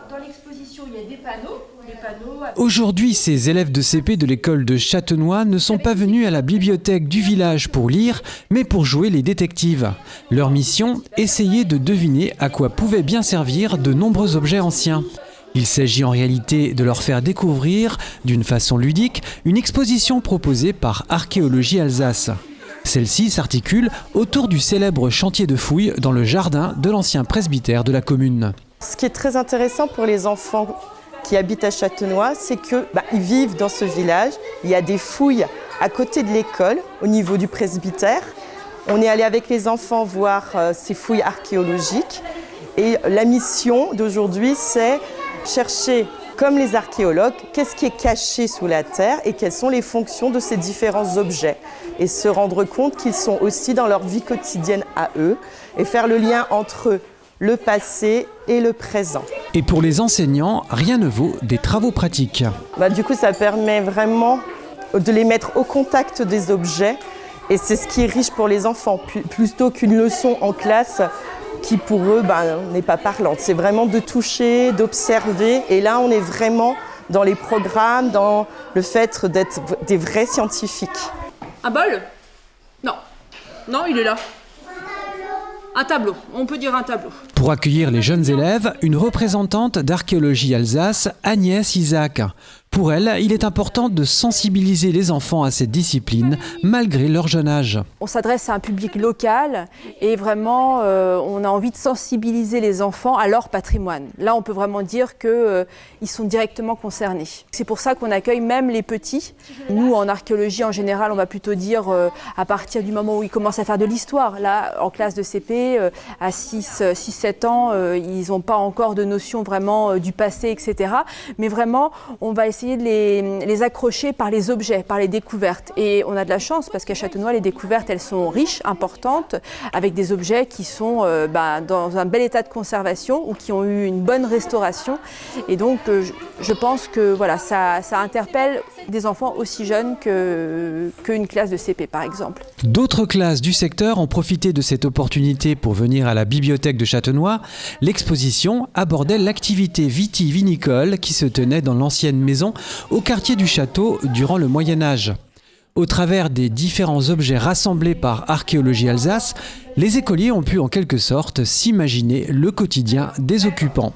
Dans l'exposition, il y a des panneaux. Aujourd'hui, ces élèves de CP de l'école de Châtenois ne sont pas venus à la bibliothèque du village pour lire, mais pour jouer les détectives. Leur mission, essayer de deviner à quoi pouvaient bien servir de nombreux objets anciens. Il s'agit en réalité de leur faire découvrir, d'une façon ludique, une exposition proposée par Archéologie Alsace. Celle-ci s'articule autour du célèbre chantier de fouilles dans le jardin de l'ancien presbytère de la commune. Ce qui est très intéressant pour les enfants qui habitent à Châtenois, c'est qu'ils vivent dans ce village. Il y a des fouilles à côté de l'école, au niveau du presbytère. On est allé avec les enfants voir ces fouilles archéologiques. Et la mission d'aujourd'hui, c'est chercher, comme les archéologues, qu'est-ce qui est caché sous la terre et quelles sont les fonctions de ces différents objets. Et se rendre compte qu'ils sont aussi dans leur vie quotidienne à eux et faire le lien entre le passé et le présent. Et pour les enseignants, rien ne vaut des travaux pratiques. Du coup, ça permet vraiment de les mettre au contact des objets et c'est ce qui est riche pour les enfants, plutôt qu'une leçon en classe qui pour eux n'est pas parlante. C'est vraiment de toucher, d'observer et là on est vraiment dans les programmes, dans le fait d'être des vrais scientifiques. Un bol? Non. Non, il est là. Un tableau, on peut dire un tableau. Pour accueillir les jeunes élèves, une représentante d'Archéologie Alsace, Agnès Isaac. Pour elle, il est important de sensibiliser les enfants à cette discipline, malgré leur jeune âge. On s'adresse à un public local et vraiment, on a envie de sensibiliser les enfants à leur patrimoine. Là, on peut vraiment dire qu'ils sont directement concernés. C'est pour ça qu'on accueille même les petits. Nous, en archéologie, en général, on va plutôt dire à partir du moment où ils commencent à faire de l'histoire. Là, en classe de CP, à 6-7 ans, ils n'ont pas encore de notion vraiment du passé, etc. Mais vraiment, on va essayer de les accrocher par les objets, par les découvertes. Et on a de la chance parce qu'à Châtenois, les découvertes, elles sont riches, importantes, avec des objets qui sont dans un bel état de conservation ou qui ont eu une bonne restauration. Et donc, je pense que voilà, ça interpelle des enfants aussi jeunes qu'une classe de CP, par exemple. D'autres classes du secteur ont profité de cette opportunité pour venir à la bibliothèque de Châtenois. L'exposition abordait l'activité vitivinicole qui se tenait dans l'ancienne maison au quartier du château durant le Moyen-Âge. Au travers des différents objets rassemblés par Archéologie Alsace, les écoliers ont pu en quelque sorte s'imaginer le quotidien des occupants.